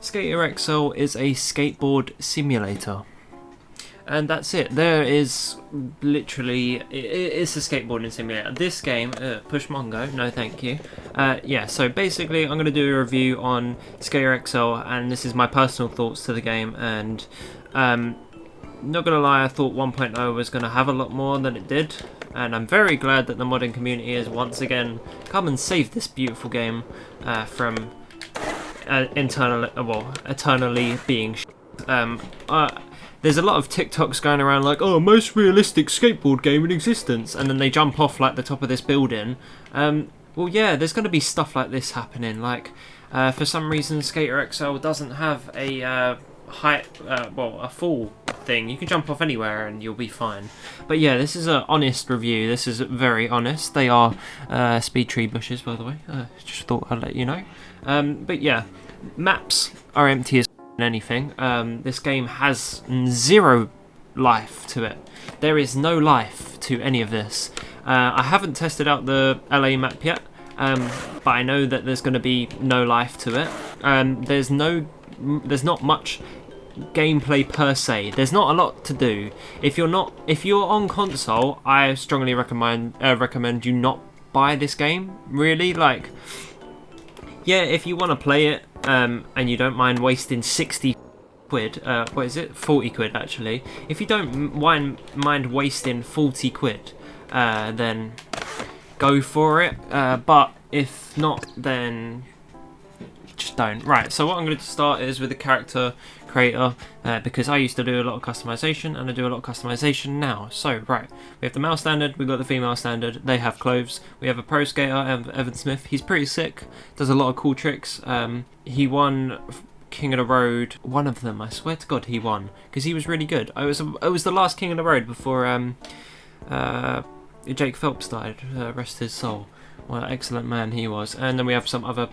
SKATER XL is a skateboard simulator. And that's it. There is literally, it's a skateboarding simulator. This game, push Mongo, no thank you. Yeah, so basically I'm going to do a review on SKATER XL, and this is my personal thoughts to the game. And not going to lie, I thought 1.0 was going to have a lot more than it did. And I'm very glad that the modding community has once again come and saved this beautiful game from eternally being there's a lot of TikToks going around like, oh, most realistic skateboard game in existence, and then they jump off like the top of this building. Well, yeah, there's going to be stuff like this happening. Like, for some reason, SKATER XL doesn't have a a full thing. You can jump off anywhere and you'll be fine. But yeah, this is an honest review. This is very honest. They are speed tree bushes, by the way. Just thought I'd let you know. But yeah, maps are empty as anything. This game has zero life to it. There is no life to any of this. I haven't tested out the LA map yet, but I know that there's going to be no life to it. There's not much gameplay per se. There's not a lot to do. If you're on console, I strongly recommend you not buy this game. Really, like, yeah, if you want to play it and you don't mind wasting 60 quid, what is it? 40 quid actually. If you don't mind wasting 40 quid, then go for it. But if not, then just don't. Right, so what I'm going to start is with the character creator, because I used to do a lot of customization and I do a lot of customization now. So right, we have the male standard, we've got the female standard. They have clothes. We have a pro skater, Evan Smith. He's pretty sick, does a lot of cool tricks. He won King of the Road, one of them, I swear to God he won, because he was really good. I was the last King of the Road before Jake Phelps died, rest his soul. What an excellent man he was. And then we have some other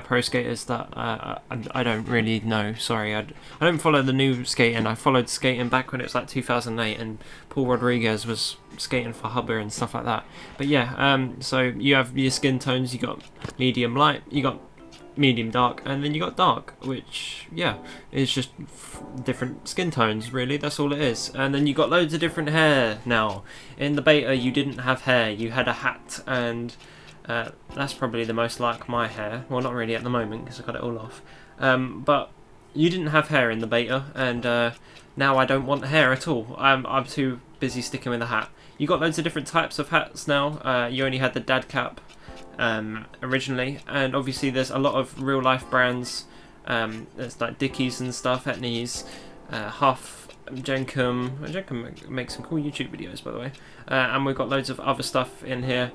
pro skaters that I don't really know. Sorry, I don't follow the new skating. I followed skating back when it was like 2008 and Paul Rodriguez was skating for Hubber and stuff like that. But yeah, so you have your skin tones. You got medium light, you got medium dark, and then you got dark, which, yeah, is just different skin tones, really. That's all it is. And then you got loads of different hair now. In the beta, you didn't have hair. You had a hat, and that's probably the most like my hair. Well, not really at the moment because I got it all off. But you didn't have hair in the beta, and now I don't want hair at all. I'm too busy sticking with a hat. You got loads of different types of hats now. You only had the dad cap originally, and obviously there's a lot of real life brands. There's like Dickies and stuff, Etnies, Huff, Jenkum makes some cool YouTube videos, by the way. And we've got loads of other stuff in here.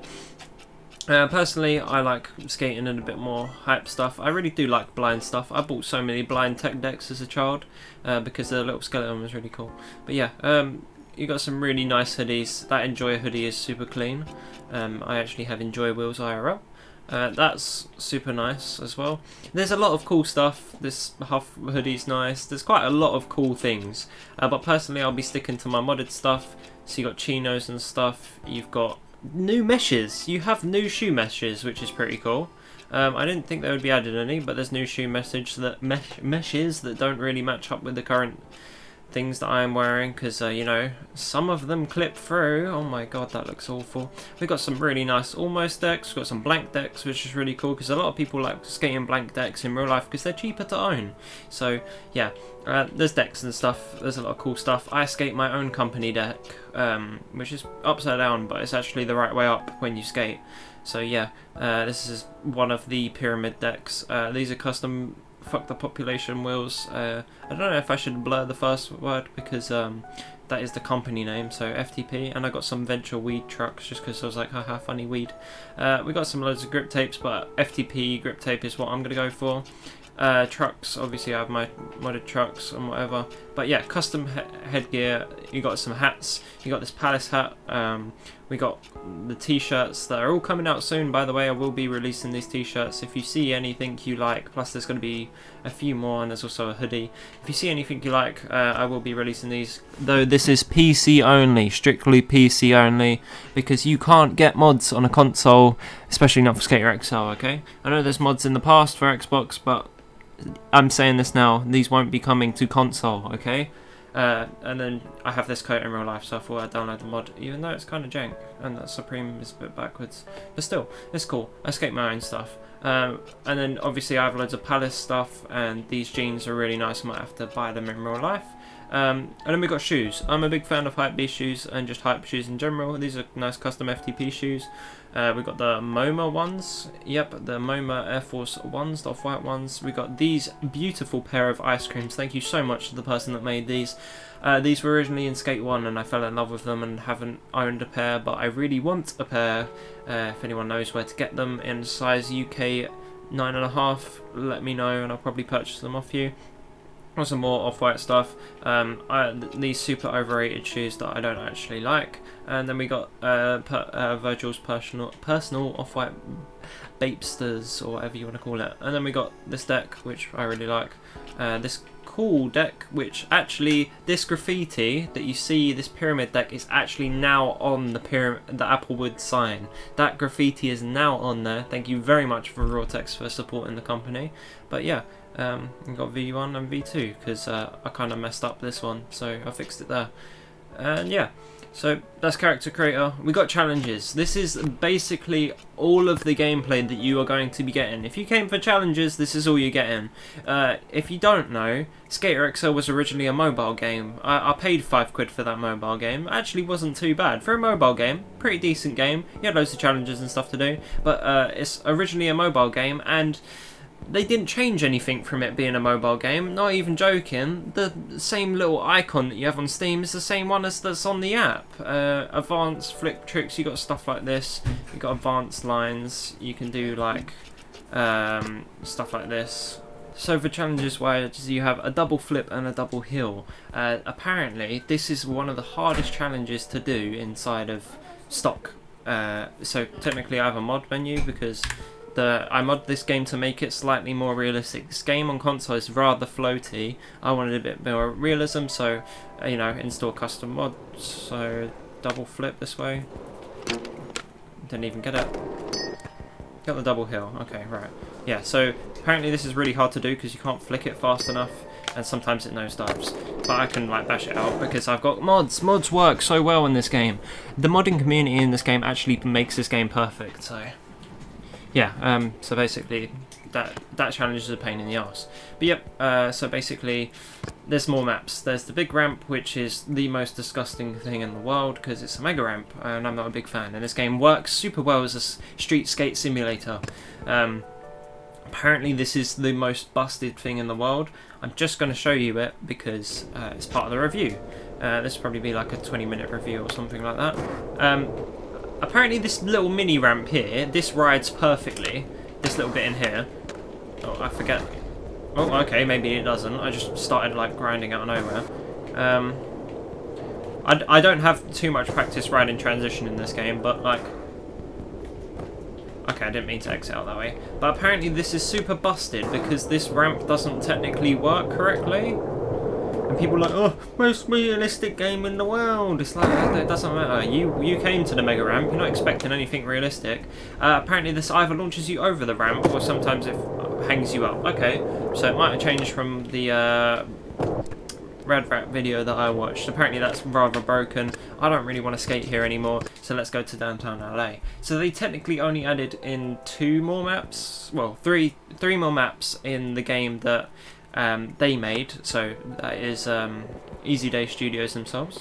Personally, I like skating and a bit more hype stuff. I really do like blind stuff. I bought so many blind tech decks as a child because the little skeleton was really cool. But yeah, you got some really nice hoodies. That Enjoy hoodie is super clean. I actually have Enjoy wheels IRL. That's super nice as well. There's a lot of cool stuff. This Huff hoodie's nice. There's quite a lot of cool things. But personally, I'll be sticking to my modded stuff. So you got chinos and stuff. You've got new meshes. You have new shoe meshes, which is pretty cool. I didn't think there would be added any, but there's new shoe meshes that don't really match up with the current things that I am wearing, because you know, some of them clip through. Oh my god, that looks awful. We've got some really nice almost decks. We've got some blank decks, which is really cool because a lot of people like skating blank decks in real life because they're cheaper to own. So yeah, there's decks and stuff. There's a lot of cool stuff. I skate my own company deck, which is upside down, but it's actually the right way up when you skate. So yeah, this is one of the pyramid decks. These are custom fuck the population wheels. I don't know if I should blur the first word because that is the company name, so FTP. And I got some Venture weed trucks just because I was like, haha, funny weed. We got some loads of grip tapes, but FTP grip tape is what I'm gonna go for. Trucks, obviously I have my modded trucks and whatever, but yeah, custom headgear. You got some hats. You got this Palace hat. We got the t-shirts that are all coming out soon, by the way. I will be releasing these t-shirts. If you see anything you like, plus there's going to be a few more, and there's also a hoodie. If you see anything you like, I will be releasing these, though this is PC only, strictly PC only, because you can't get mods on a console, especially not for SKATER XL, okay? I know there's mods in the past for Xbox, but I'm saying this now, these won't be coming to console, okay? And then I have this code in real life, so I thought I'd download the mod, even though it's kind of jank, and that Supreme is a bit backwards. But still, it's cool. I skate my own stuff. And then obviously I have loads of Palace stuff, and these jeans are really nice. I might have to buy them in real life. And then we got shoes. I'm a big fan of Hypebeast shoes and just hype shoes in general. These are nice custom FTP shoes. We got the MoMA ones. Yep, the MoMA Air Force ones, the off-white ones. We got these beautiful pair of ice creams. Thank you so much to the person that made these. These were originally in Skate 1 and I fell in love with them and haven't owned a pair, but I really want a pair. If anyone knows where to get them in size UK 9.5, let me know and I'll probably purchase them off you. Some more off-white stuff. These super overrated shoes that I don't actually like, and then we got Virgil's personal off-white Bapesters, or whatever you want to call it. And then we got this deck, which I really like. This cool deck, which actually this graffiti that you see, this pyramid deck, is actually now on the Applewood sign. That graffiti is now on there. Thank you very much for Vortex for supporting the company. But yeah. We got V1 and V2 because I kind of messed up this one, so I fixed it there. And yeah, so that's character creator. We got challenges. This is basically all of the gameplay that you are going to be getting. If you came for challenges, this is all you're getting. If you don't know, SKATER XL was originally a mobile game. I paid £5 for that mobile game. Actually wasn't too bad. For a mobile game, pretty decent game. You had loads of challenges and stuff to do, but it's originally a mobile game, and they didn't change anything from it being a mobile game, not even joking. The same little icon that you have on Steam is the same one as that's on the app. Advanced flip tricks, you got stuff like this, you got advanced lines, you can do like stuff like this. So for challenges wise, you have a double flip and a double hill. Apparently this is one of the hardest challenges to do inside of stock. So technically I have a mod menu because I mod this game to make it slightly more realistic. This game on console is rather floaty. I wanted a bit more realism, so you know, install custom mods. So double flip this way. Didn't even get it. Got the double hill. Okay, right. Yeah. So apparently this is really hard to do because you can't flick it fast enough, and sometimes it nosedives. But I can like bash it out because I've got mods. Mods work so well in this game. The modding community in this game actually makes this game perfect. So. Yeah, so basically that challenge is a pain in the arse. But yep, so basically there's more maps. There's the big ramp, which is the most disgusting thing in the world because it's a mega ramp and I'm not a big fan. And this game works super well as a street skate simulator. Apparently this is the most busted thing in the world. I'm just going to show you it because it's part of the review. This will probably be like a 20-minute review or something like that. Apparently this little mini ramp here, this rides perfectly. This little bit in here. Oh, I forget. Oh, okay, maybe it doesn't. I just started like grinding out of nowhere. I don't have too much practice riding transition in this game, but like... Okay, I didn't mean to exit out that way. But apparently this is super busted because this ramp doesn't technically work correctly. And people are like, oh, most realistic game in the world. It's like, it doesn't matter. You came to the mega ramp. You're not expecting anything realistic. Apparently this either launches you over the ramp or sometimes it hangs you up. Okay, so it might have changed from the Red Rat video that I watched. Apparently that's rather broken. I don't really want to skate here anymore, so let's go to downtown LA. So they technically only added in 2 more maps. Well, three more maps in the game that they made, so that is Easy Day Studios themselves.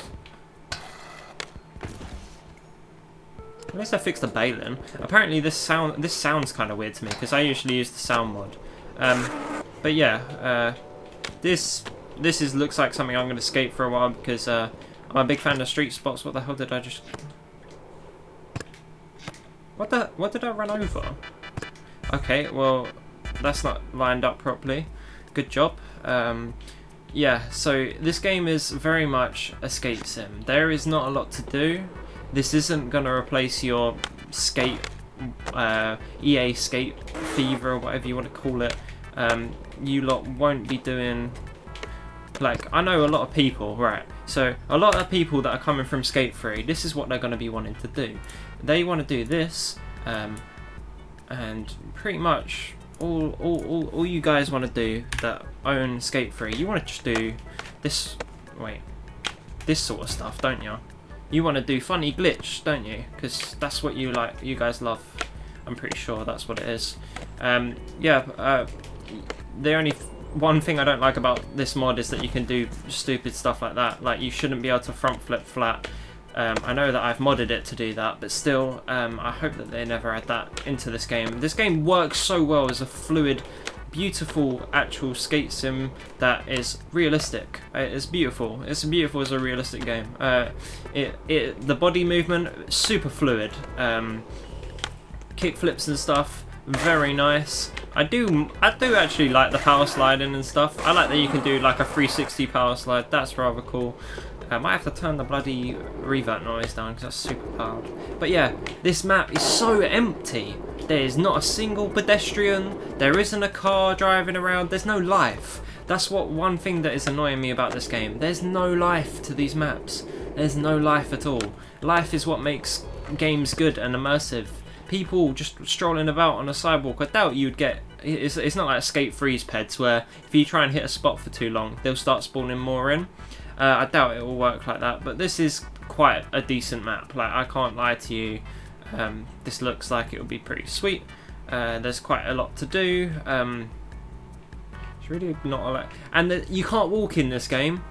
At least I fixed the baling. Apparently this sounds kind of weird to me because I usually use the sound mod. But yeah, this looks like something I'm going to skate for a while because I'm a big fan of street spots. What the hell did I just? What did I run over? Okay, well that's not lined up properly. Good job. Yeah, so this game is very much a skate sim. There is not a lot to do. This isn't going to replace your skate, EA Skate Fever or whatever you want to call it. You lot won't be doing... Like, I know a lot of people, right, so a lot of people that are coming from Skate 3, this is what they're going to be wanting to do. They want to do this, and pretty much all you guys want to do that own Skate 3, you want to just do this. Wait, this sort of stuff, don't you? You want to do funny glitch, don't you? Because that's what you like. You guys love. I'm pretty sure that's what it is. Yeah. The only one thing I don't like about this mod is that you can do stupid stuff like that. Like, you shouldn't be able to front flip flat. I know that I've modded it to do that, but still, I hope that they never add that into this game. This game works so well as a fluid, beautiful actual skate sim that is realistic. It's beautiful. It's beautiful as a realistic game. The body movement, super fluid. Kick flips and stuff, very nice. I do actually like the power sliding and stuff. I like that you can do like a 360 power slide. That's rather cool. I might have to turn the bloody reverb noise down because that's super loud. But yeah, this map is so empty. There is not a single pedestrian. There isn't a car driving around. There's no life. That's one thing that is annoying me about this game. There's no life to these maps. There's no life at all. Life is what makes games good and immersive. People just strolling about on a sidewalk, I doubt you'd get... It's not like Skate 3's peds where if you try and hit a spot for too long, they'll start spawning more in. I doubt it will work like that, but this is quite a decent map. Like, I can't lie to you, this looks like it will be pretty sweet. There's quite a lot to do. It's really not a lot, and you can't walk in this game.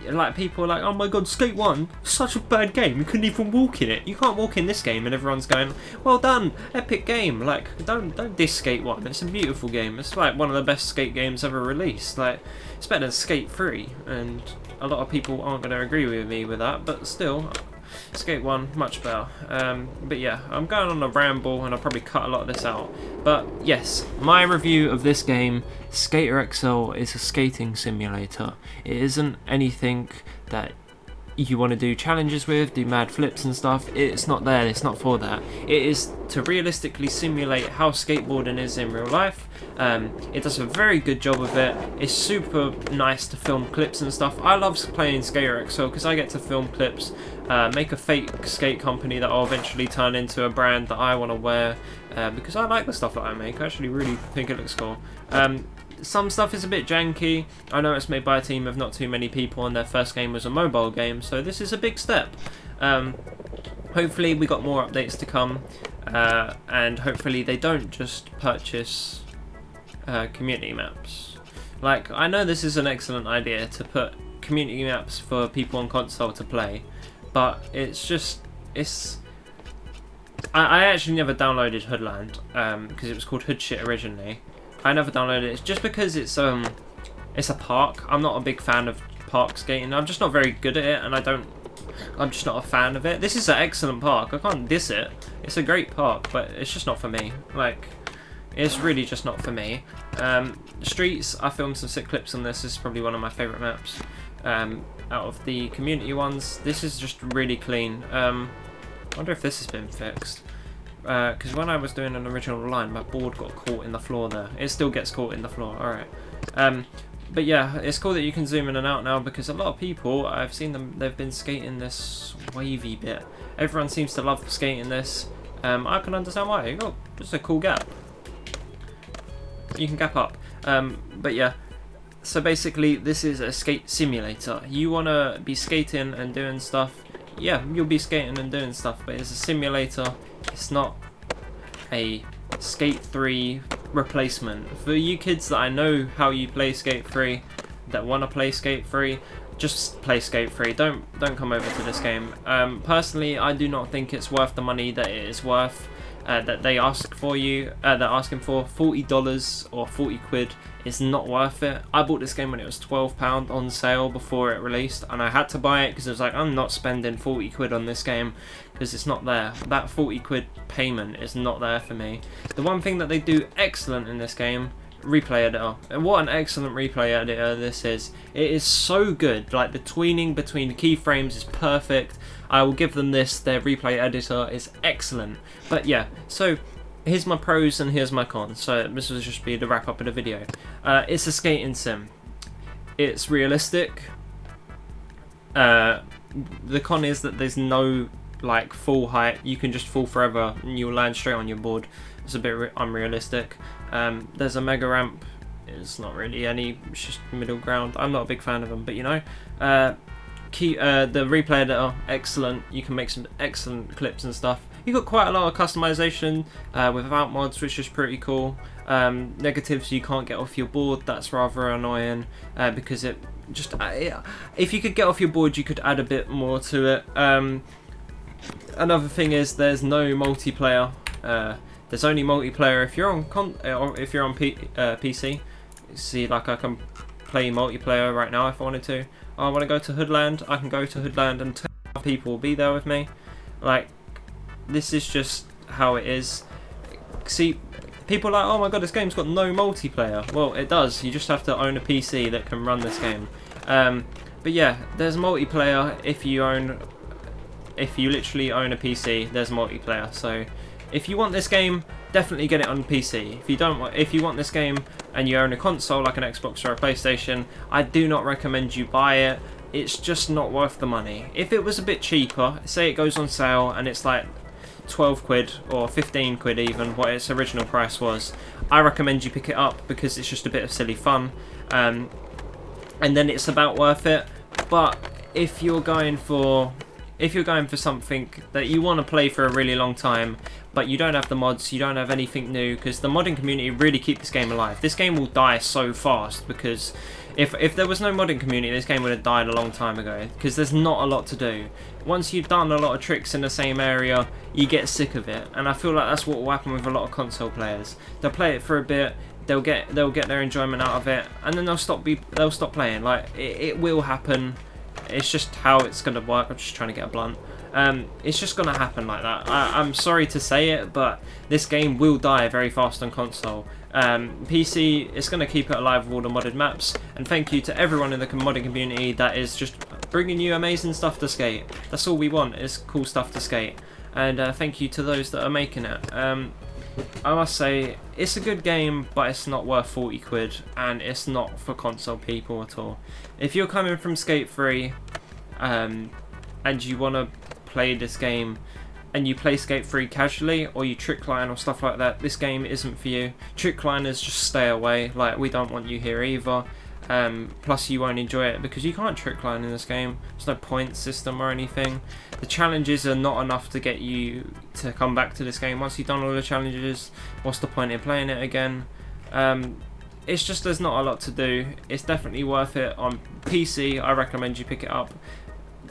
Like, people are like, oh my god, Skate 1, such a bad game, you couldn't even walk in it. You can't walk in this game, and everyone's going, well done, epic game. Like, don't diss Skate 1, it's a beautiful game. It's like one of the best skate games ever released. Like, it's better than Skate 3, and a lot of people aren't going to agree with me with that, but still, Skate 1, much better. But yeah, I'm going on a ramble, and I'll probably cut a lot of this out. But yes, my review of this game, SKATER XL, is a skating simulator. It isn't anything that you want to do challenges with, do mad flips and stuff. It's not there, it's not for that. It is to realistically simulate how skateboarding is in real life. It does a very good job of it. It's super nice to film clips and stuff. I love playing SKATER XL because I get to film clips, make a fake skate company that I'll eventually turn into a brand that I want to wear, because I like the stuff that I make. I actually really think it looks cool. Some stuff is a bit janky. I know it's made by a team of not too many people and their first game was a mobile game, so this is a big step. Hopefully we got more updates to come, and hopefully they don't just purchase community maps. Like, I know this is an excellent idea to put community maps for people on console to play, but it's just, I actually never downloaded Hoodland, because it was called Hoodshit originally. I never downloaded it just because it's a park. I'm not a big fan of park skating. I'm just not very good at it, and I'm just not a fan of it. This is an excellent park. I can't diss it. It's a great park, but it's just not for me. Like, it's really just not for me. Streets, I filmed some sick clips on this. This is probably one of my favourite maps. Out of the community ones, this is just really clean. I wonder if this has been fixed. Because when I was doing an original line, my board got caught in the floor there. It still gets caught in the floor, alright. But yeah, it's cool that you can zoom in and out now, because a lot of people, I've seen them, they've been skating this wavy bit. Everyone seems to love skating this. I can understand why. Oh, just a cool gap. You can gap up. But yeah, so basically this is a skate simulator. You want to be skating and doing stuff, yeah, you'll be skating and doing stuff, but it's a simulator. It's not a Skate 3 replacement. For you kids that I know how you play Skate 3, that want to play Skate 3, just play Skate 3. Don't come over to this game. Personally, I do not think it's worth the money that it is worth. That they ask for you, they're asking for $40 or 40 quid is not worth it. I bought this game when it was £12 on sale before it released, and I had to buy it because I was like, I'm not spending 40 quid on this game because it's not there. That 40 quid payment is not there for me. The one thing that they do excellent in this game, replay editor. And what an excellent replay editor this is. It is so good. Like, the tweening between the keyframes is perfect. I will give them this. Their replay editor is excellent. But yeah, so here's my pros and here's my cons. So this will just be the wrap up of the video. It's a skating sim. It's realistic. The con is that there's no like fall height. You can just fall forever and you'll land straight on your board. it's a bit unrealistic. There's a mega ramp. It's not really any, it's just middle ground. I'm not a big fan of them, but you know, the replay editor, excellent. You can make some excellent clips and stuff. You got quite a lot of customization without mods, which is pretty cool. Negatives, you can't get off your board. That's rather annoying because it just if you could get off your board, you could add a bit more to it. Another thing is there's no multiplayer. There's only multiplayer if you're on PC. See, like I can play multiplayer right now if I wanted to. Oh, I want to go to Hoodland. I can go to Hoodland and 10 people will be there with me. Like, this is just how it is. See, people are like, oh my god, this game's got no multiplayer. Well, it does. You just have to own a PC that can run this game. But yeah, there's multiplayer if you literally own a PC. There's multiplayer. So if you want this game, definitely get it on PC. If you want this game and you own a console like an Xbox or a PlayStation, I do not recommend you buy it. It's just not worth the money. If it was a bit cheaper, say it goes on sale and it's like 12 quid or 15 quid even, what its original price was, I recommend you pick it up because it's just a bit of silly fun, and then it's about worth it. But if you're going for something that you want to play for a really long time, but you don't have the mods, you don't have anything new, because the modding community really keep this game alive. This game will die so fast because if there was no modding community, this game would have died a long time ago, because there's not a lot to do. Once you've done a lot of tricks in the same area, you get sick of it, and I feel like that's what will happen with a lot of console players. They'll play it for a bit, they'll get their enjoyment out of it, and then they'll stop playing. Like, it will happen. It's just how it's going to work. I'm just trying to get a blunt. It's just going to happen like that. I'm sorry to say it, but this game will die very fast on console. PC, it's going to keep it alive with all the modded maps. And thank you to everyone in the modding community that is just bringing you amazing stuff to skate. That's all we want, is cool stuff to skate. And thank you to those that are making it. I must say, it's a good game, but it's not worth 40 quid, and it's not for console people at all. If you're coming from Skate 3, and you want to play this game, and you play Skate 3 casually, or you trickline or stuff like that, this game isn't for you. Trickliners, just stay away. Like, we don't want you here either. Plus you won't enjoy it because you can't trickline in this game. There's no point system or anything. The challenges are not enough to get you to come back to this game. Once you've done all the challenges, what's the point in playing it again? It's just there's not a lot to do. It's definitely worth it on PC. I recommend you pick it up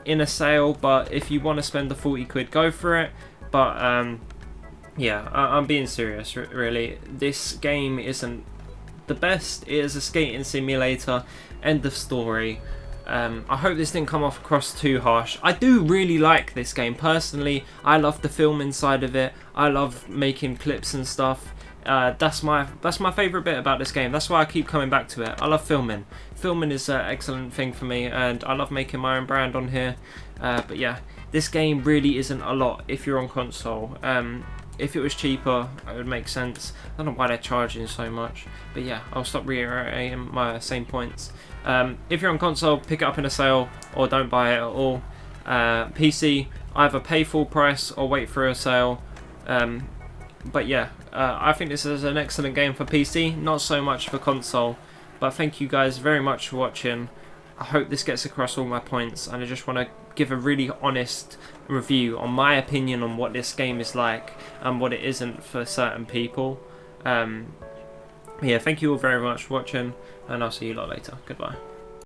in a sale, but if you want to spend the 40 quid, go for it. But yeah, I'm being serious, really. This game isn't the best. It is a skating simulator. End of story. I hope this didn't come across too harsh. I do really like this game personally. I love the film inside of it. I love making clips and stuff. That's my favourite bit about this game. That's why I keep coming back to it. I love filming. Filming is an excellent thing for me, and I love making my own brand on here. But yeah, this game really isn't a lot if you're on console. If it was cheaper, it would make sense. I don't know why they're charging so much. But yeah, I'll stop reiterating my same points. If you're on console, pick it up in a sale or don't buy it at all. PC, either pay full price or wait for a sale. But yeah, I think this is an excellent game for PC, not so much for console. But thank you guys very much for watching. I hope this gets across all my points, and I just want to give a really honest review on my opinion on what this game is like and what it isn't for certain people. Yeah, thank you all very much for watching, and I'll see you lot later. Goodbye.